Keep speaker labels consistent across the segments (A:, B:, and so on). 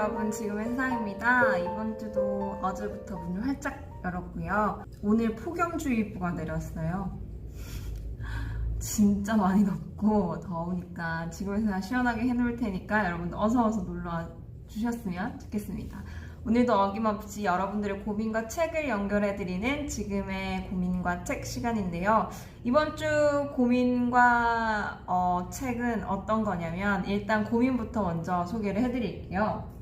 A: 여러분, 지금은 세상입니다. 이번 주도 어제부터 문을 활짝 열었고요. 오늘 폭염주의보가 내렸어요. 진짜 많이 덥고 더우니까 지금은 세상 시원하게 해놓을 테니까 여러분들 어서 놀러와 주셨으면 좋겠습니다. 오늘도 어김없이 여러분들의 고민과 책을 연결해드리는 지금의 고민과 책 시간인데요. 이번 주 고민과 책은 어떤 거냐면 일단 고민부터 먼저 소개를 해드릴게요.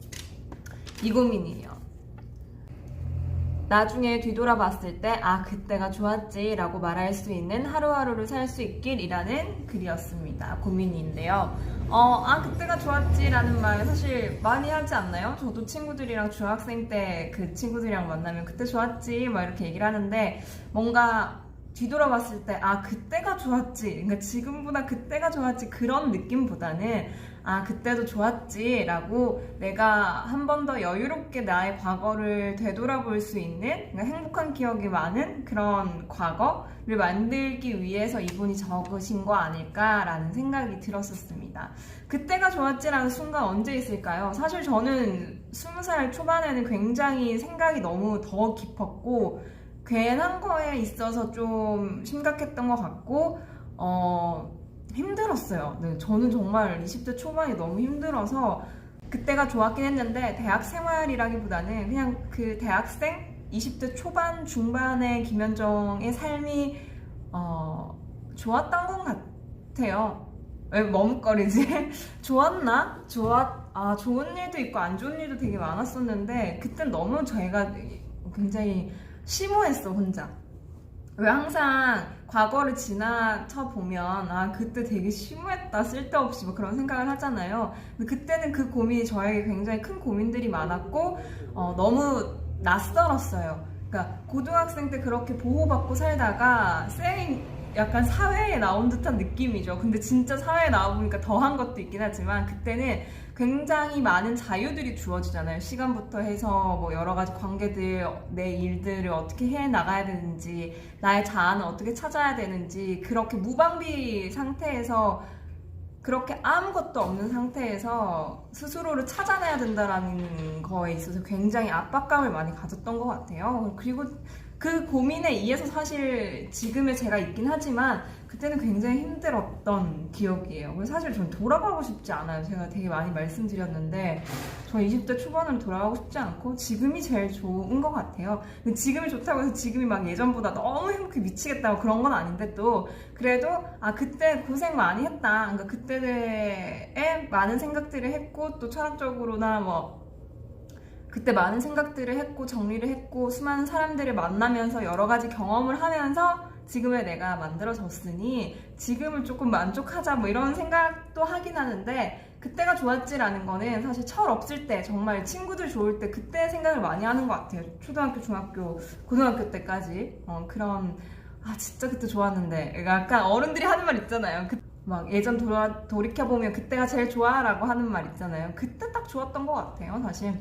A: 이 고민이에요. 나중에 뒤돌아봤을 때 그때가 좋았지 라고 말할 수 있는 하루하루를 살 수 있길 이라는 글이었습니다. 고민인데요. 그때가 좋았지 라는 말 사실 많이 하지 않나요? 저도 친구들이랑 중학생 때 그 친구들이랑 만나면 그때 좋았지 막 이렇게 얘기를 하는데 뭔가 뒤돌아봤을 때 그때가 좋았지, 그러니까 지금보다 그때가 좋았지 그런 느낌보다는 그때도 좋았지 라고 내가 한 번 더 여유롭게 나의 과거를 되돌아볼 수 있는, 그러니까 행복한 기억이 많은 그런 과거를 만들기 위해서 이분이 적으신 거 아닐까라는 생각이 들었었습니다. 그때가 좋았지라는 순간 언제 있을까요? 사실 저는 20살 초반에는 굉장히 생각이 너무 더 깊었고 괜한 거에 있어서 좀 심각했던 것 같고 힘들었어요. 네, 저는 정말 20대 초반이 너무 힘들어서 그때가 좋았긴 했는데 대학 생활이라기보다는 그냥 그 대학생 20대 초반 중반의 김현정의 삶이 좋았던 것 같아요. 왜 머뭇거리지? 좋았나? 좋은 일도 있고 안 좋은 일도 되게 많았었는데 그땐 너무 저희가 굉장히 심오했어, 혼자. 왜 항상 과거를 지나쳐 보면 그때 되게 심오했다, 쓸데없이 뭐 그런 생각을 하잖아요. 근데 그때는 그 고민이 저에게 굉장히 큰 고민들이 많았고 너무 낯설었어요. 그러니까 고등학생 때 그렇게 보호받고 살다가 약간 사회에 나온 듯한 느낌이죠. 근데 진짜 사회에 나와보니까 더한 것도 있긴 하지만 그때는 굉장히 많은 자유들이 주어지잖아요. 시간부터 해서 뭐 여러 가지 관계들, 내 일들을 어떻게 해 나가야 되는지, 나의 자아는 어떻게 찾아야 되는지, 그렇게 무방비 상태에서, 그렇게 아무것도 없는 상태에서 스스로를 찾아내야 된다는 거에 있어서 굉장히 압박감을 많이 가졌던 것 같아요. 그리고 그 고민에 의해서 사실 지금의 제가 있긴 하지만 그때는 굉장히 힘들었던 기억이에요. 그래서 사실 전 돌아가고 싶지 않아요. 제가 되게 많이 말씀드렸는데 저 20대 초반으로 돌아가고 싶지 않고 지금이 제일 좋은 것 같아요. 근데 지금이 좋다고 해서 지금이 막 예전보다 너무 행복해 미치겠다고 그런 건 아닌데 또 그래도 그때 고생 많이 했다. 그러니까 그때에 많은 생각들을 했고 또 철학적으로나 뭐 그때 많은 생각들을 했고 정리를 했고 수많은 사람들을 만나면서 여러 가지 경험을 하면서 지금의 내가 만들어졌으니 지금을 조금 만족하자 뭐 이런 생각도 하긴 하는데 그때가 좋았지라는 거는 사실 철 없을 때 정말 친구들 좋을 때 그때 생각을 많이 하는 것 같아요. 초등학교, 중학교, 고등학교 때까지 그런 진짜 그때 좋았는데 약간 어른들이 하는 말 있잖아요. 막 예전 돌이켜보면 그때가 제일 좋아 라고 하는 말 있잖아요. 그때 딱 좋았던 것 같아요, 사실.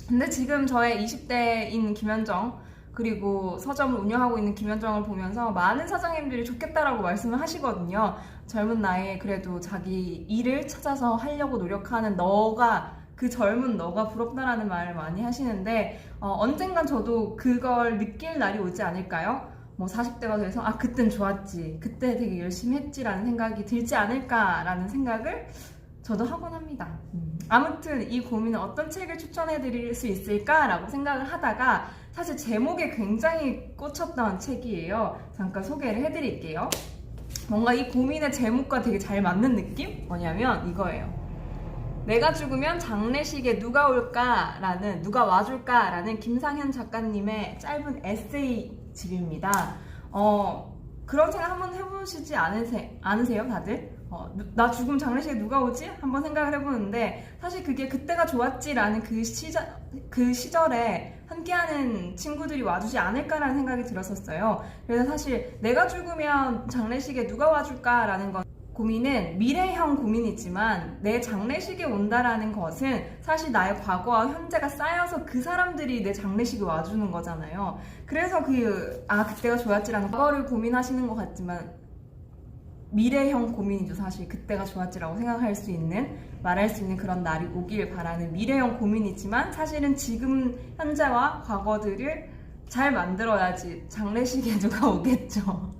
A: 근데 지금 저의 20대인 김현정 그리고 서점을 운영하고 있는 김현정을 보면서 많은 사장님들이 좋겠다라고 말씀을 하시거든요. 젊은 나이에 그래도 자기 일을 찾아서 하려고 노력하는 그 젊은 너가 부럽다라는 말을 많이 하시는데 언젠간 저도 그걸 느낄 날이 오지 않을까요? 뭐 40대가 돼서 그땐 좋았지, 그때 되게 열심히 했지라는 생각이 들지 않을까라는 생각을 저도 하곤 합니다. 아무튼 이 고민은 어떤 책을 추천해 드릴 수 있을까라고 생각을 하다가 사실 제목에 굉장히 꽂혔던 책이에요. 잠깐 소개를 해드릴게요. 뭔가 이 고민의 제목과 되게 잘 맞는 느낌? 뭐냐면 이거예요. 내가 죽으면 장례식에 누가 와줄까라는 김상현 작가님의 짧은 에세이집입니다. 그런 생각 한번 해보시지 않으세요, 다들? 나 죽으면 장례식에 누가 오지? 한번 생각을 해보는데 사실 그게 그때가 좋았지라는 그 시절에 함께하는 친구들이 와주지 않을까라는 생각이 들었었어요. 그래서 사실 내가 죽으면 장례식에 누가 와줄까라는 건 고민은 미래형 고민이지만 내 장례식에 온다라는 것은 사실 나의 과거와 현재가 쌓여서 그 사람들이 내 장례식에 와주는 거잖아요. 그래서 그때가 좋았지라는 과거를 고민하시는 것 같지만 미래형 고민이죠. 사실 그때가 좋았지라고 생각할 수 있는, 말할 수 있는 그런 날이 오길 바라는 미래형 고민이지만, 사실은 지금 현재와 과거들을 잘 만들어야지 장례식에 누가 오겠죠.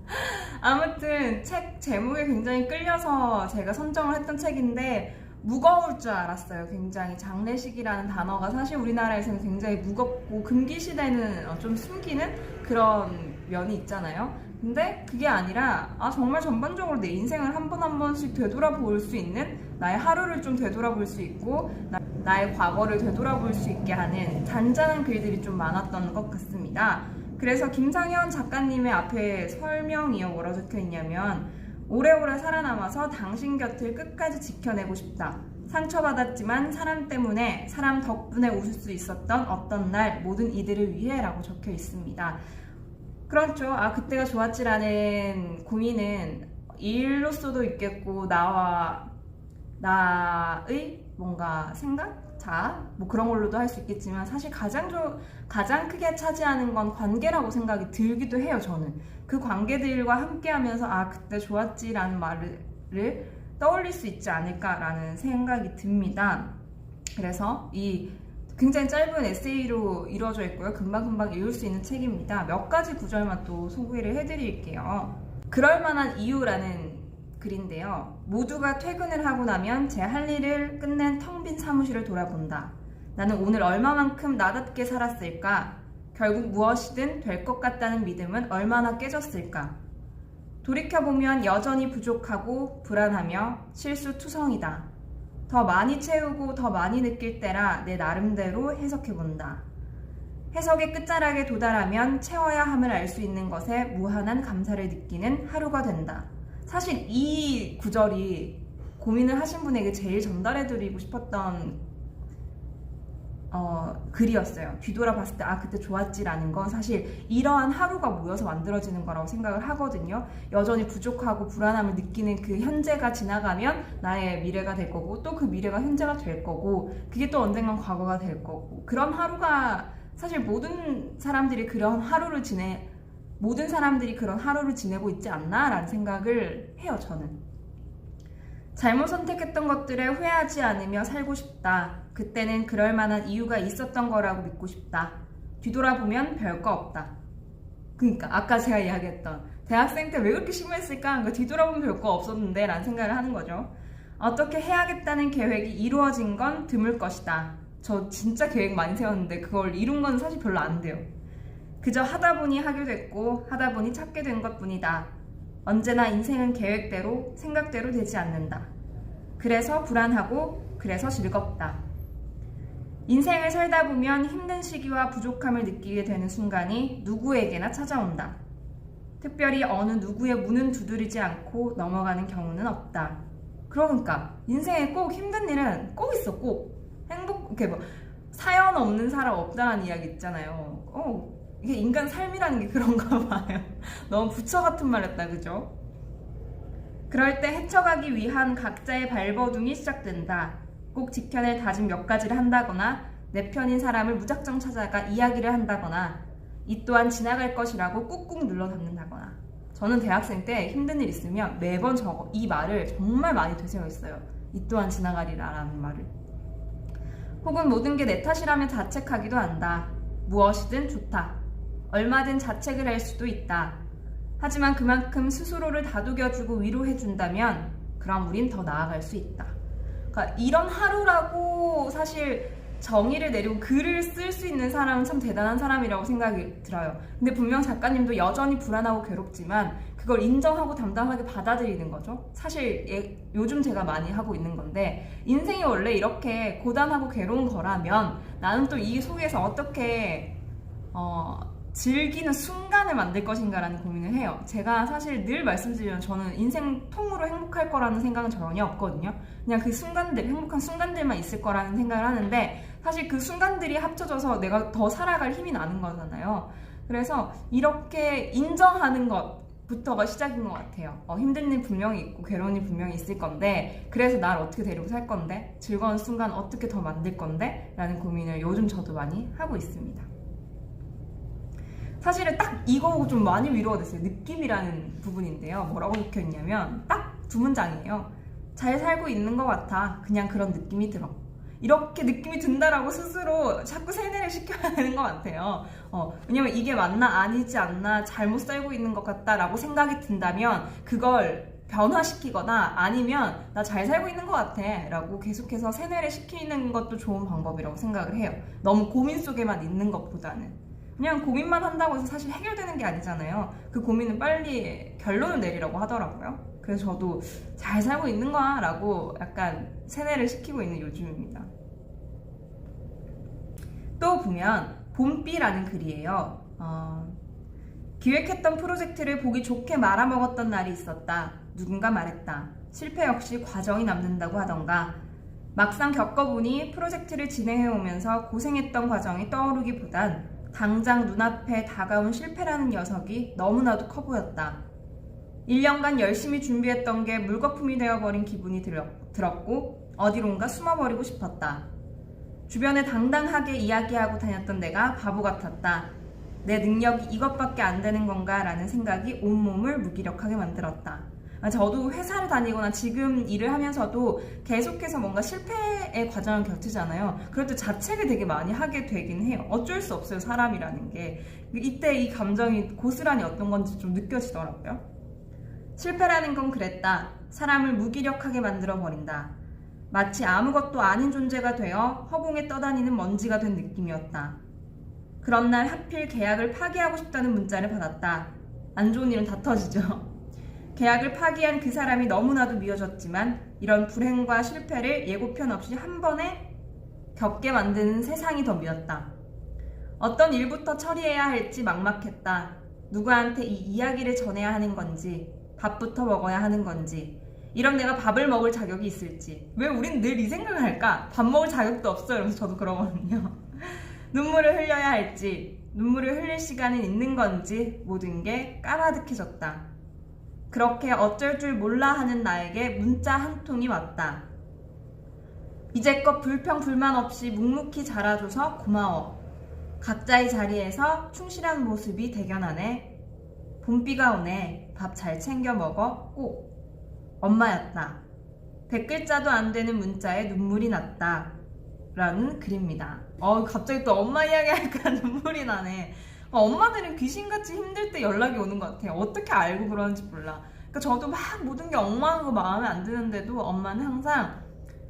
A: 아무튼 책 제목에 굉장히 끌려서 제가 선정을 했던 책인데, 무거울 줄 알았어요. 굉장히 장례식이라는 단어가 사실 우리나라에서는 굉장히 무겁고 금기시되는 좀 숨기는 그런 면이 있잖아요. 근데 그게 아니라 정말 전반적으로 내 인생을 한 번 한 번씩 되돌아볼 수 있는, 나의 하루를 좀 되돌아볼 수 있고 나의 과거를 되돌아볼 수 있게 하는 잔잔한 글들이 좀 많았던 것 같습니다. 그래서 김상현 작가님의 앞에 설명이요, 뭐라고 적혀 있냐면, 오래오래 살아남아서 당신 곁을 끝까지 지켜내고 싶다. 상처받았지만 사람 때문에, 사람 덕분에 웃을 수 있었던 어떤 날, 모든 이들을 위해 라고 적혀 있습니다. 그렇죠. 그때가 좋았지라는 고민은 일로서도 있겠고, 나의 뭔가 생각? 뭐 그런 걸로도 할 수 있겠지만, 사실 가장 크게 차지하는 건 관계라고 생각이 들기도 해요, 저는. 그 관계들과 함께 하면서 그때 좋았지라는 말을 떠올릴 수 있지 않을까라는 생각이 듭니다. 그래서 이 굉장히 짧은 에세이로 이루어져 있고요. 금방금방 읽을 수 있는 책입니다. 몇 가지 구절만 또 소개를 해드릴게요. 그럴만한 이유라는 글인데요. 모두가 퇴근을 하고 나면 제 할 일을 끝낸 텅 빈 사무실을 돌아본다. 나는 오늘 얼마만큼 나답게 살았을까? 결국 무엇이든 될 것 같다는 믿음은 얼마나 깨졌을까? 돌이켜보면 여전히 부족하고 불안하며 실수투성이다. 더 많이 채우고 더 많이 느낄 때라 내 나름대로 해석해본다. 해석의 끝자락에 도달하면 채워야 함을 알 수 있는 것에 무한한 감사를 느끼는 하루가 된다. 사실 이 구절이 고민을 하신 분에게 제일 전달해드리고 싶었던 글이었어요. 뒤돌아봤을 때 그때 좋았지라는 건 사실 이러한 하루가 모여서 만들어지는 거라고 생각을 하거든요. 여전히 부족하고 불안함을 느끼는 그 현재가 지나가면 나의 미래가 될 거고, 또 그 미래가 현재가 될 거고, 그게 또 언젠간 과거가 될 거고, 그런 하루가 사실 모든 사람들이 그런 하루를 지내고 있지 않나 라는 생각을 해요. 저는 잘못 선택했던 것들에 후회하지 않으며 살고 싶다. 그때는 그럴 만한 이유가 있었던 거라고 믿고 싶다. 뒤돌아보면 별거 없다. 그러니까 아까 제가 이야기했던 대학생 때 왜 그렇게 심했을까? 뒤돌아보면 별거 없었는데 라는 생각을 하는 거죠. 어떻게 해야겠다는 계획이 이루어진 건 드물 것이다. 저 진짜 계획 많이 세웠는데 그걸 이룬 건 사실 별로 안 돼요. 그저 하다 보니 하게 됐고 하다 보니 찾게 된 것뿐이다. 언제나 인생은 계획대로, 생각대로 되지 않는다. 그래서 불안하고 그래서 즐겁다. 인생을 살다 보면 힘든 시기와 부족함을 느끼게 되는 순간이 누구에게나 찾아온다. 특별히 어느 누구의 문은 두드리지 않고 넘어가는 경우는 없다. 그러니까 인생에 꼭 힘든 일은 꼭 있어. 꼭 사연 없는 사람 없다라는 이야기 있잖아요. 이게 인간 삶이라는 게 그런가 봐요. 너무 부처 같은 말 했다, 그죠? 그럴 때 헤쳐가기 위한 각자의 발버둥이 시작된다. 꼭 지켜낼 다짐 몇 가지를 한다거나 내 편인 사람을 무작정 찾아가 이야기를 한다거나 이 또한 지나갈 것이라고 꾹꾹 눌러 담는다거나. 저는 대학생 때 힘든 일 있으면 매번 이 말을 정말 많이 되새겼어요. 이 또한 지나가리라 라는 말을. 혹은 모든 게 내 탓이라면 자책하기도 한다. 무엇이든 좋다. 얼마든 자책을 할 수도 있다. 하지만 그만큼 스스로를 다독여주고 위로해준다면 그럼 우린 더 나아갈 수 있다. 그러니까 이런 하루라고 사실 정의를 내리고 글을 쓸 수 있는 사람은 참 대단한 사람이라고 생각이 들어요. 근데 분명 작가님도 여전히 불안하고 괴롭지만 그걸 인정하고 담담하게 받아들이는 거죠. 사실 요즘 제가 많이 하고 있는 건데, 인생이 원래 이렇게 고단하고 괴로운 거라면 나는 또 이 속에서 어떻게 즐기는 순간을 만들 것인가라는 고민을 해요. 제가 사실 늘 말씀드리면 저는 인생 통으로 행복할 거라는 생각은 전혀 없거든요. 그냥 그 순간들, 행복한 순간들만 있을 거라는 생각을 하는데, 사실 그 순간들이 합쳐져서 내가 더 살아갈 힘이 나는 거잖아요. 그래서 이렇게 인정하는 것부터가 시작인 것 같아요. 힘든 일 분명히 있고 괴로운 일 분명히 있을 건데, 그래서 날 어떻게 데리고 살 건데, 즐거운 순간 어떻게 더 만들 건데 라는 고민을 요즘 저도 많이 하고 있습니다. 사실은 딱 이거 보고 좀 많이 위로가 됐어요. 느낌이라는 부분인데요. 뭐라고 적혀있냐면 딱 두 문장이에요. 잘 살고 있는 것 같아. 그냥 그런 느낌이 들어. 이렇게 느낌이 든다라고 스스로 자꾸 세뇌를 시켜야 되는 것 같아요. 왜냐면 이게 맞나 아니지 않나 잘못 살고 있는 것 같다라고 생각이 든다면 그걸 변화시키거나 아니면 나 잘 살고 있는 것 같아 라고 계속해서 세뇌를 시키는 것도 좋은 방법이라고 생각을 해요. 너무 고민 속에만 있는 것보다는. 그냥 고민만 한다고 해서 사실 해결되는 게 아니잖아요. 그 고민은 빨리 결론을 내리라고 하더라고요. 그래서 저도 잘 살고 있는 거야 라고 약간 세뇌를 시키고 있는 요즘입니다. 또 보면 봄비라는 글이에요. 기획했던 프로젝트를 보기 좋게 말아먹었던 날이 있었다. 누군가 말했다. 실패 역시 과정이 남는다고 하던가. 막상 겪어보니 프로젝트를 진행해오면서 고생했던 과정이 떠오르기보단 당장 눈앞에 다가온 실패라는 녀석이 너무나도 커 보였다. 1년간 열심히 준비했던 게 물거품이 되어버린 기분이 들었고 어디론가 숨어버리고 싶었다. 주변에 당당하게 이야기하고 다녔던 내가 바보 같았다. 내 능력이 이것밖에 안 되는 건가 라는 생각이 온몸을 무기력하게 만들었다. 저도 회사를 다니거나 지금 일을 하면서도 계속해서 뭔가 실패의 과정을 겪잖아요. 그럴 때 자책을 되게 많이 하게 되긴 해요. 어쩔 수 없어요, 사람이라는 게. 이때 이 감정이 고스란히 어떤 건지 좀 느껴지더라고요. 실패라는 건 그랬다. 사람을 무기력하게 만들어버린다. 마치 아무것도 아닌 존재가 되어 허공에 떠다니는 먼지가 된 느낌이었다. 그런 날 하필 계약을 파기하고 싶다는 문자를 받았다. 안 좋은 일은 다 터지죠. 계약을 파기한 그 사람이 너무나도 미워졌지만 이런 불행과 실패를 예고편 없이 한 번에 겪게 만드는 세상이 더 미웠다. 어떤 일부터 처리해야 할지 막막했다. 누구한테 이 이야기를 전해야 하는 건지, 밥부터 먹어야 하는 건지, 이런 내가 밥을 먹을 자격이 있을지. 왜 우린 늘 이 생각을 할까? 밥 먹을 자격도 없어요. 이러면서 저도 그러거든요. 눈물을 흘려야 할지, 눈물을 흘릴 시간은 있는 건지 모든 게 까마득해졌다. 그렇게 어쩔 줄 몰라 하는 나에게 문자 한 통이 왔다. 이제껏 불평 불만 없이 묵묵히 자라줘서 고마워. 각자의 자리에서 충실한 모습이 대견하네. 봄비가 오네. 밥 잘 챙겨 먹어. 꼭. 엄마였다. 100글자도 안 되는 문자에 눈물이 났다. 라는 글입니다. 갑자기 또 엄마 이야기하니까 눈물이 나네. 엄마들은 귀신같이 힘들 때 연락이 오는 것 같아요. 어떻게 알고 그러는지 몰라. 그러니까 저도 막 모든 게 엉망한 거 마음에 안 드는데도 엄마는 항상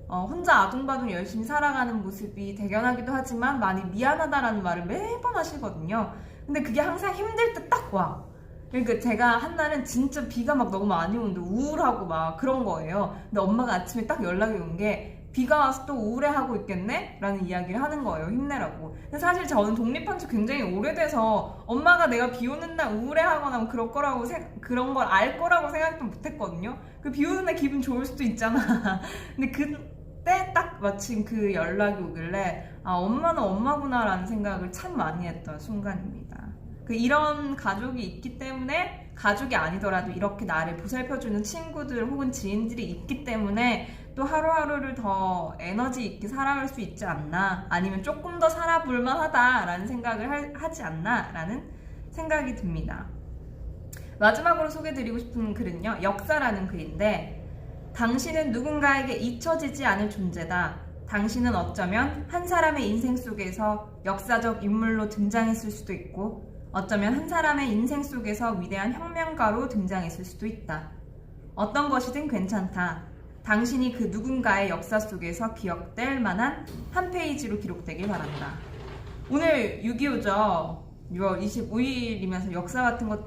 A: 혼자 아둥바둥 열심히 살아가는 모습이 대견하기도 하지만 많이 미안하다라는 말을 매번 하시거든요. 근데 그게 항상 힘들 때 딱 와. 그러니까 제가 한날은 진짜 비가 막 너무 많이 오는데 우울하고 막 그런 거예요. 근데 엄마가 아침에 딱 연락이 온 게 비가 와서 또 우울해하고 있겠네? 라는 이야기를 하는 거예요. 힘내라고. 근데 사실 저는 독립한 지 굉장히 오래돼서 엄마가 내가 비 오는 날 우울해하거나 그럴 거라고 그런 걸 알 거라고 생각도 못했거든요. 그 비 오는 날 기분 좋을 수도 있잖아. 근데 그때 딱 마침 그 연락이 오길래 엄마는 엄마구나 라는 생각을 참 많이 했던 순간입니다. 이런 가족이 있기 때문에 가족이 아니더라도 이렇게 나를 보살펴주는 친구들 혹은 지인들이 있기 때문에 또 하루하루를 더 에너지 있게 살아갈 수 있지 않나, 아니면 조금 더 살아볼만 하다라는 생각을 하지 않나 라는 생각이 듭니다. 마지막으로 소개해드리고 싶은 글은요, 역사라는 글인데, 당신은 누군가에게 잊혀지지 않을 존재다. 당신은 어쩌면 한 사람의 인생 속에서 역사적 인물로 등장했을 수도 있고 어쩌면 한 사람의 인생 속에서 위대한 혁명가로 등장했을 수도 있다. 어떤 것이든 괜찮다. 당신이 그 누군가의 역사 속에서 기억될 만한 한 페이지로 기록되길 바란다. 오늘 6.25죠. 6월 25일이면서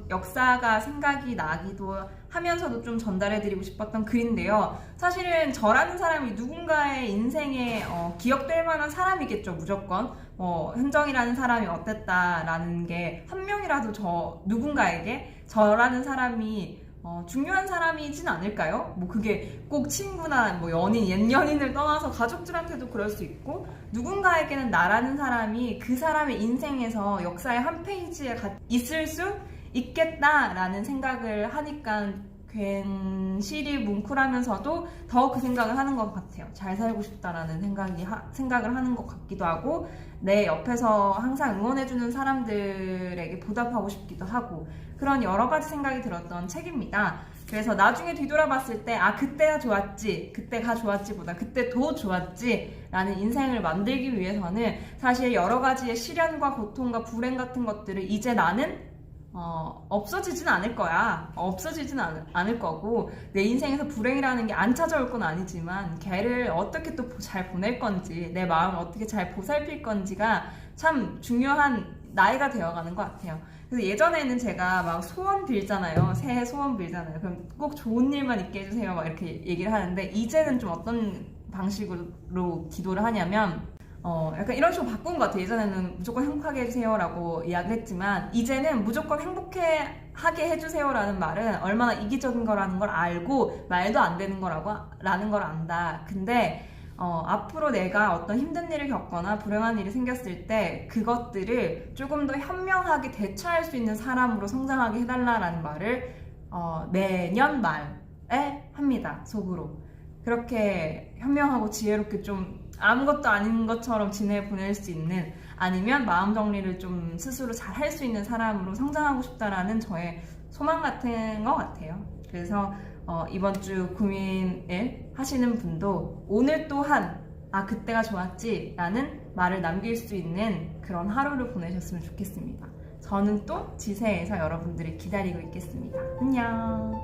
A: 역사가 생각이 나기도 하면서도 좀 전달해드리고 싶었던 글인데요. 사실은 저라는 사람이 누군가의 인생에 기억될 만한 사람이겠죠, 무조건. 현정이라는 사람이 어땠다라는 게 한 명이라도 누군가에게 저라는 사람이 중요한 사람이진 않을까요? 그게 꼭 친구나 연인, 옛 연인을 떠나서 가족들한테도 그럴 수 있고, 누군가에게는 나라는 사람이 그 사람의 인생에서 역사의 한 페이지에 있을 수 있겠다라는 생각을 하니까 괜시리 뭉클하면서도 더 그 생각을 하는 것 같아요. 잘 살고 싶다라는 생각을 하는 것 같기도 하고, 내 옆에서 항상 응원해주는 사람들에게 보답하고 싶기도 하고, 그런 여러 가지 생각이 들었던 책입니다. 그래서 나중에 뒤돌아봤을 때, 아, 그때가 좋았지, 그때가 좋았지보다 그때 더 좋았지 라는 인생을 만들기 위해서는 사실 여러 가지의 시련과 고통과 불행 같은 것들을 이제 나는 없어지진 않을 거야. 없어지진 않을 거고, 내 인생에서 불행이라는 게 안 찾아올 건 아니지만 걔를 어떻게 또 잘 보낼 건지, 내 마음을 어떻게 잘 보살필 건지가 참 중요한 나이가 되어가는 것 같아요. 그래서 예전에는 제가 막 소원 빌잖아요. 새해 소원 빌잖아요. 그럼 꼭 좋은 일만 있게 해주세요 막 이렇게 얘기를 하는데, 이제는 좀 어떤 방식으로 기도를 하냐면 약간 이런 식으로 바꾼 것 같아요. 예전에는 무조건 행복하게 해주세요라고 이야기를 했지만, 이제는 무조건 행복하게 해주세요라는 말은 얼마나 이기적인 거라는 걸 알고 말도 안 되는 라는 걸 안다. 근데 앞으로 내가 어떤 힘든 일을 겪거나 불행한 일이 생겼을 때 그것들을 조금 더 현명하게 대처할 수 있는 사람으로 성장하게 해달라라는 말을 매년 말에 합니다. 속으로. 그렇게 현명하고 지혜롭게 좀 아무것도 아닌 것처럼 보낼 수 있는, 아니면 마음 정리를 좀 스스로 잘 할 수 있는 사람으로 성장하고 싶다라는 저의 소망 같은 것 같아요. 그래서 이번 주 고민을 하시는 분도 오늘 또한 아, 그때가 좋았지 라는 말을 남길 수 있는 그런 하루를 보내셨으면 좋겠습니다. 저는 또 지세에서 여러분들을 기다리고 있겠습니다. 안녕.